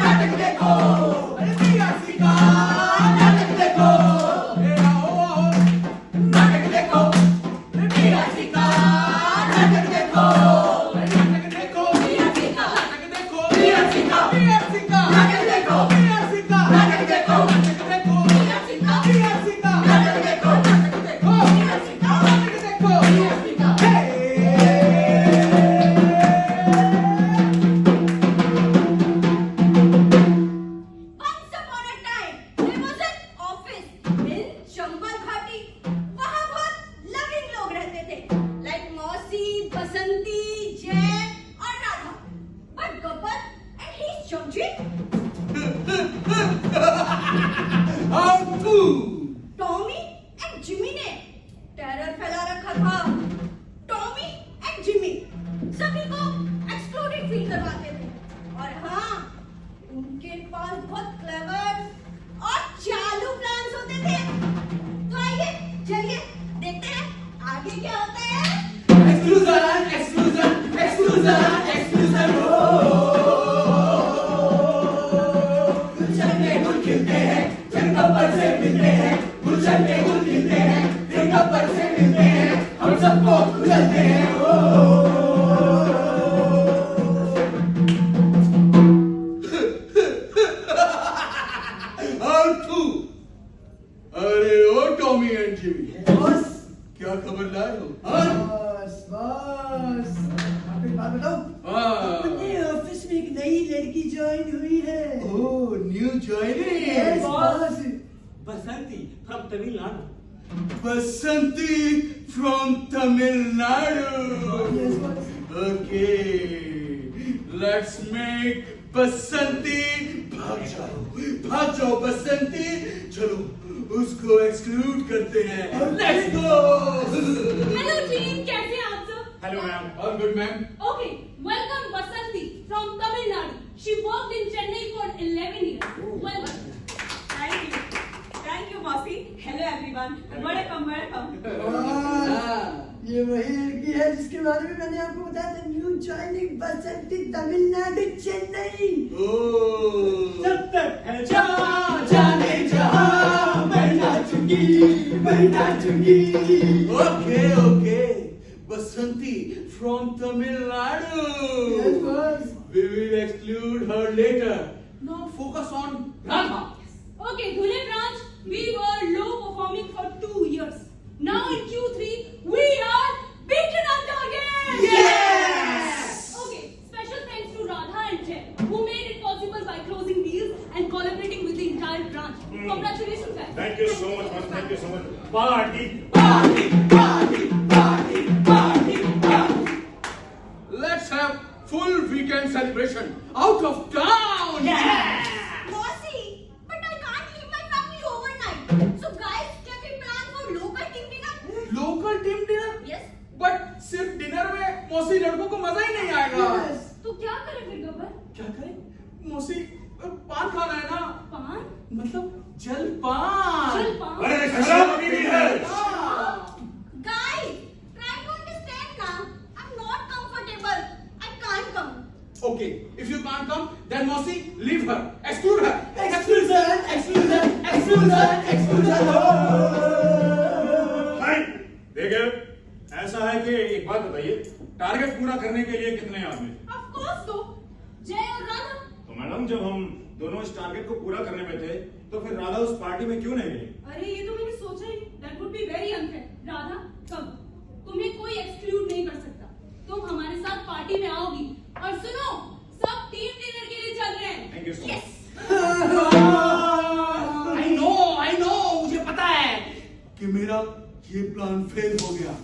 नाटक देखो, अरे बीआरसी का नाटक देखो, नाटक देखो, बीआरसी का नाटक देखो, नाटक देखो, बीआरसी का नाटक देखो, बीआरसी का नाटक देखो, बीआरसी का नाटक देखो, नाटक देखो, बीआरसी का नाटक देखो, नाटक देखो, बीआरसी का नाटक देखो, बीआरसी का टॉमी एंड जिमी ने टेरर फैला रखा था। टॉमी एंड जिमी सभी को एक्सक्लूडेड फील करवाते थे और हाँ, उनके पास बहुत क्लेवर और चालू प्लान्स होते थे। तो आइए चलिए देखते हैं आगे क्या होता है। Exclusion, exclusion, exclusion, exclusion. गुलशन के गुल खिलते हैं, फिर कब्र से मिलते हैं। गुलशन के गुल खिलते हैं, फिर कब्र से मिलते हैं। हम सबको उछलते हैं। अरे ओ टॉमी एंड जिमी, बॉस क्या खबर लाए हो? बॉस आपको एक बात बताऊं? अपने ऑफिस में एक नई लड़की ज्वाइन हुई है। Oh, new joining. Yes boss. Basanti from Tamil Nadu. Basanti from Tamil Nadu. Yes boss. Okay, let's make Basanti भाग जाओ बसंती। चलो उसको एक्सक्लूड करते हैं। Let's go. हेलो टीम, कैसे हैं आप सब? Hello ma'am. All good ma'am. Okay, welcome Basanti from Tamil Nadu. She worked in Chennai for 11 years. Welcome. Thank you मौसी। Hello everyone, welcome. ये वही लड़की है जिसके बारे में मैंने आपको बताया था। New joining Basanti, Tamil Nadu, Chennai. Oh, जब तक है जाने जहां मैं नाचूंगी। Okay okay, Basanti from Tamil Nadu. Yes, boss. We will exclude her later. Now focus on Radha. Okay, Dhule branch, we were low performing for 2 years. Now in Q3, we are beaten on target. Yes! Okay, special thanks to Radha and Jay, who made it possible by closing deals and collaborating with the entire branch. Congratulations, guys. Thank you so much, man. Thank you so much. Party. Let's have full weekend celebration out of town. Mausi, but I can't leave my family overnight. So guys, can we plan for local team dinner? Local team dinner? Yes. But सिर्फ dinner में मौसी लड़कों को मजा ही नहीं आएगा। Yes. तो क्या करें फिर गब्बर? क्या करें? मौसी पान खाना है ना, पान? मतलब जलपान। जलपान? अरे शराब अभी भी है। Guys, try to understand now. I'm not comfortable. I can't come. Okay, if you can't come, then Mausi, leave her, exclude her. Exclusion. Fine. देखिए, ऐसा है कि एक बात बताइए, टारगेट पूरा करने के लिए कितने आदमी? Of course, तो जय और राधा। तो मैडम, जब हम दोनों इस टारगेट को पूरा करने में थे, तो फिर राधा उस पार्टी में क्यों नहीं गई? अरे ये तो मैंने सोचा ही। That would be very unfair. Radha, कब? तुम्हें कोई एक्सक्लूड नहीं कर सकता। तुम हमारे साथ पार्टी में आओगी। और सुनो, सब टीम डिनर के लिए चल रहे हैं। Thank you so much. Yes. I know, मुझे पता है कि मेरा ये प्लान फेल हो गया,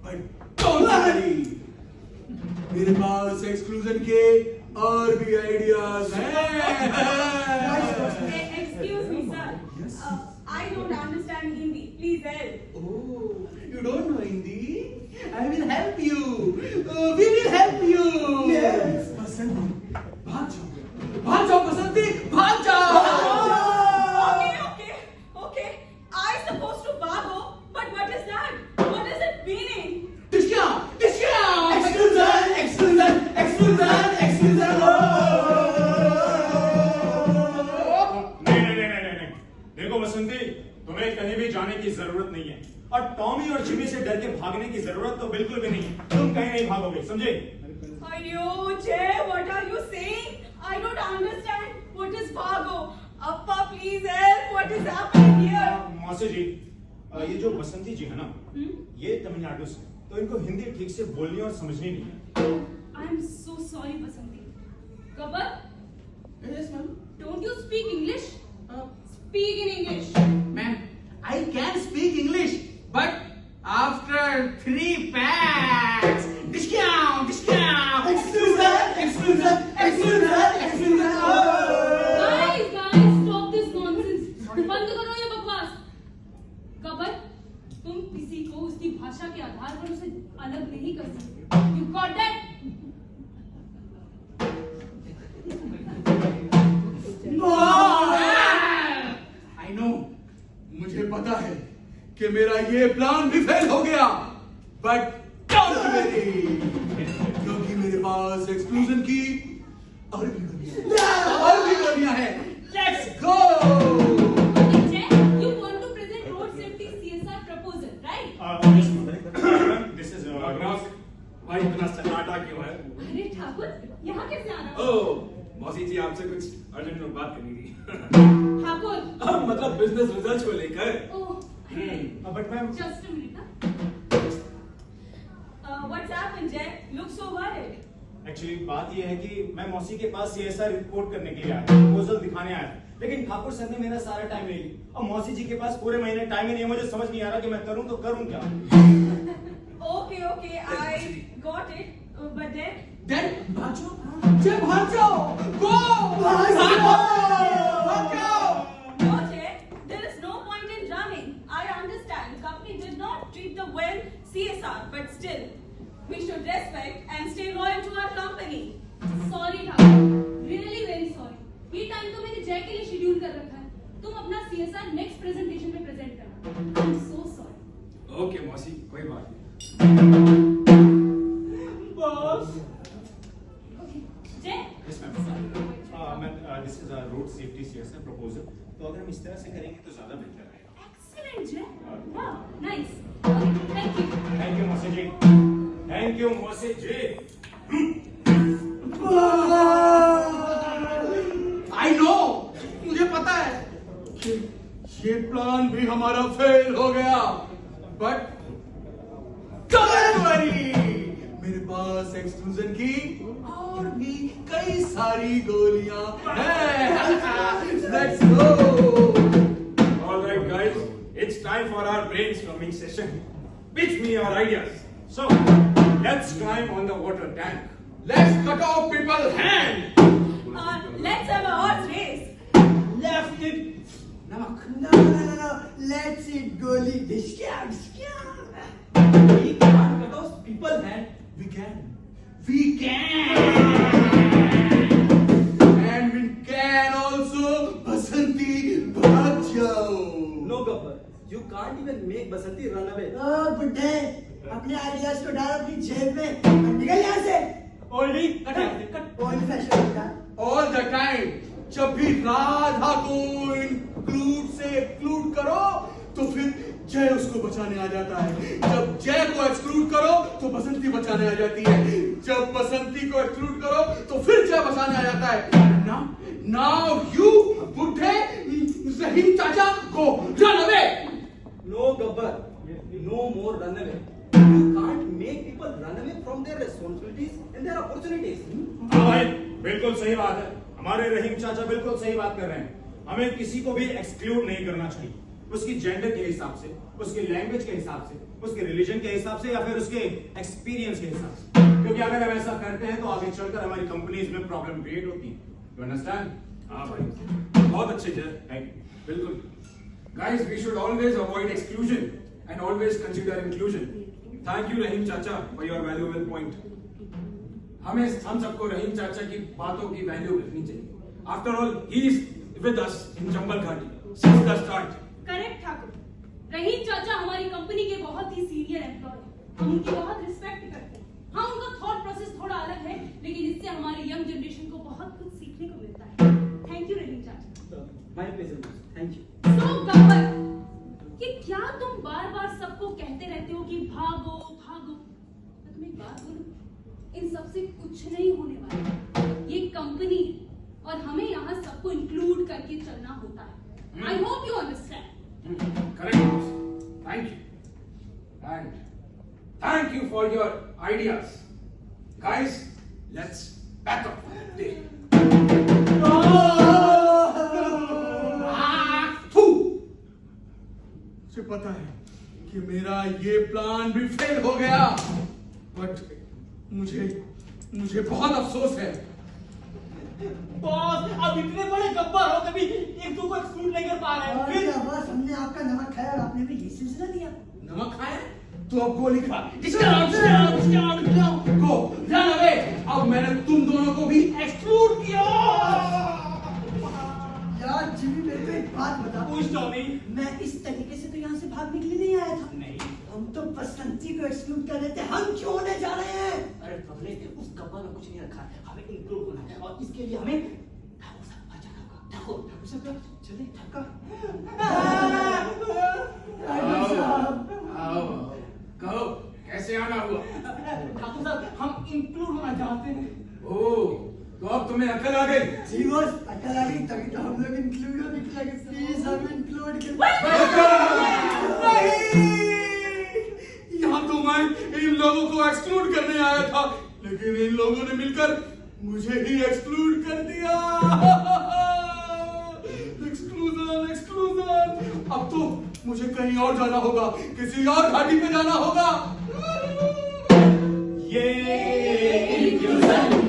but don't worry, मेरे पास एक्सक्लूजन के और भी आइडियाज हैं। Excuse me, sir. I don't understand Hindi. Please help. Oh, you don't know Hindi? I will help you. We will help you. Yes. बसंती, भाग जाओ बसंती, भाग जाओ। Okay. I supposed to bago, but what is that? What is it meaning? Exclusion. Exclusion. जरूरत नहीं है, और Tommy और Jimmy से डर के भागने की जरूरत तो बिल्कुल भी नहीं है। तुम कहीं नहीं भागोगे, समझे? Ayo, Jay, what are you saying? I don't understand. What is Vago? Appa, please help. What is happening here? मौसी जी, ये जो बसंती जी है ना, ये तमिलनाडु से, तो इनको हिंदी ठीक से बोलनी और समझनी नहीं है। I am so sorry, Basanti. Gabbar, Yes, ma'am. don't you speak English? Speak in English. Ma'am, I can speak English, but after 3 packs, discount. Excuse me. Guys, stop this nonsense. बंद करो ये बकवास. गब्बर, तुम किसी को उसकी भाषा के आधार पर उसे अलग नहीं कर सकते. You got that? I know, मुझे पता है कि मेरा ये प्लान भी फेल हो गया, बट डोंट वरी, क्योंकि मेरे पास एक्सक्लूजन की और भी गोलियां हैं. Let's go. Jay, you want to present road safety CSR proposal, right? This is भाई इतना सन्नाटा क्यों है? अरे ठाकुर, यहाँ कैसे आना? ओह, मौसी जी आपसे कुछ अर्जेंट में बात करनी थी। ठाकुर, मतलब बिजनेस रिजल्ट्स को लेकर। Oh, but ma'am, just a minute. What's happened, Jay? Look so worried. Actually बात ये है कि मैं मौसी के पास CSR रिपोर्ट करने के लिए आया, प्रपोजल दिखाने आया, लेकिन ठाकुर सर ने मेरा सारा टाइम ले लिया और मौसी जी के पास पूरे महीने टाइम ही नहीं है। मुझे समझ नहीं आ रहा कि मैं करूं तो करूं क्या। Okay, I got it. But then भागो, go. no, Jay, there is no point in running. I understand. Company did not treat the well CSR, but still, we should respect and stay loyal to our company. Sorry Thakur, really very sorry. ये time तो मैंने जय के लिए schedule कर रखा है. तुम अपना CSR नेक्स्ट प्रेजेंटेशन में प्रेजेंट करना. I'm so sorry. ओके मौसी, कोई बात नहीं। बॉस. जय, Yes, ma'am. Ma'am, this is a road safety CSR proposal. तो अगर हम इस तरह से करेंगे तो ज्यादा बेहतर रहेगा। excellent Jay. Wow, nice. Okay, thank you. Thank you मौसी जी। थैंक यू मौसी जी। आई नो, मुझे पता है कि ये प्लान भी हमारा फेल हो गया, बट डोंट वरी, मेरे पास एक्सक्लूजन की और भी कई सारी गोलियां हैं. Let's go. All right, guys, it's time for our brainstorming session. Pitch me your ideas. So, let's climb on the water tank. Let's cut off people hand. Let's have a horse race. Left it. No. Let's eat goli. Discount. We can't cut off people hand. We can. And we can also Basanti भाग जाओ. No, Gabbar. You can't even make Basanti run away. बुड्ढे, अपने ideas को डाल अपनी जेब में और निकल यहाँ से. Only cut. ओल्ड फैशन होता. All the time जब भी राधा को इंक्लूड से एक्सक्लूड करो तो फिर जय उसको बचाने आ जाता है. जब जय को एक्सक्लूड करो तो बसंती बचाने आ जाती है. जब बसंती को एक्सक्लूड करो तो फिर जय बचाने आ जाता है. Now you बुड्ढे रहीम चाचा को run away. No, Gabbar. No more run away. You can't make people run away from their responsibilities and their opportunities. हाँ भाई, बिल्कुल सही बात है। हमारे रहीम चाचा बिल्कुल सही बात कर रहे हैं। हमें किसी को भी एक्सक्लूड नहीं करना चाहिए, उसकी जेंडर के हिसाब से, उसकी लैंग्वेज के हिसाब से, उसके रिलीजन के हिसाब से या फिर उसके एक्सपीरियंस के हिसाब से, क्योंकि अगर हम ऐसा करते हैं तो आगे चलकर हमारी कंपनीज में प्रॉब्लम क्रिएट होती है. You understand? हाँ भाई, बहुत अच्छे जय। Thank you. बिल्कुल। Guys, we should always avoid exclusion and always consider inclusion. Thank you रहीम चाचा for your valuable point. हम सबको रहीम चाचा की बातों की वैल्यू रखनी चाहिए. After all, he is with us in जंगल घाटी since the start. Correct Thakur. Rahim चाचा हमारी कंपनी के बहुत ही सीनियर एम्प्लॉय हैं. हम उनकी बहुत रिस्पेक्ट करते हैं. हाँ, उनका थॉट प्रोसेस थोड़ा अलग है, लेकिन इससे हमारी यंग जनरेशन को बहुत कुछ सीखने को मिलता है. थैंक यू रहीम चाचा. My pleasure. Thank you. So, Gabbar, ये क्या तुम बार बार सबको कहते रहते हो कि भागो भागो। मैं तुम्हें एक बात बोलूं, इन सबसे कुछ नहीं होने वाला। ये कंपनी है और हमें यहाँ सबको इंक्लूड करके चलना होता है। I hope you understand. Correct, thank you and thank you for your ideas. Guys, let's pack up. मुझे पता है कि मेरा ये प्लान भी फेल हो गया, बट मुझे बहुत अफसोस है। बॉस, अब इतने बड़े गब्बर हो, कभी एक दो को एक्सक्लूड नहीं कर पा रहे हैं। फिर बस हमने आपका नमक खाया और आपने भी ये सिलसिला दिया। नमक खाया तो अब गोली खा। गो रन अवे। अब मैंने तुम दोनों को भी एक्सक्लूड किया। यार जिमी, मेरे को एक बात बता। पूछ टॉमी। मैं इस तरीके से तो यहाँ से भागने के लिए नहीं आया था। नहीं, हम तो बसंती को एक्सक्लूड कर रहे थे। हम क्यों होने जा रहे हैं? अरे पगले, उस गब्बर में कुछ नहीं रखा है, हमें इंक्लूड होना है और इसके लिए हमें ठाकुर साहब बचाना होगा। ठाकुर साहब चले ठाकुर। आओ, कहो कैसे आना हुआ? ठाकुर साहब, हम इंक्लूड होना चाहते हैं। ओह, तो अब तुम्हें अकल आ गई। जी बॉस, अकल आ गई तभी तो हम लोग इंक्लूड होने के लिए। प्लीज हम इंक्लूड कर। यहाँ तो मैं इन लोगों को एक्सक्लूड करने आया था, लेकिन इन लोगों ने मिलकर मुझे ही एक्सक्लूड कर दिया। Exclusion, exclusion. अब तो मुझे कहीं और जाना होगा, किसी और घाटी पे जाना होगा। ये इंक्लूजन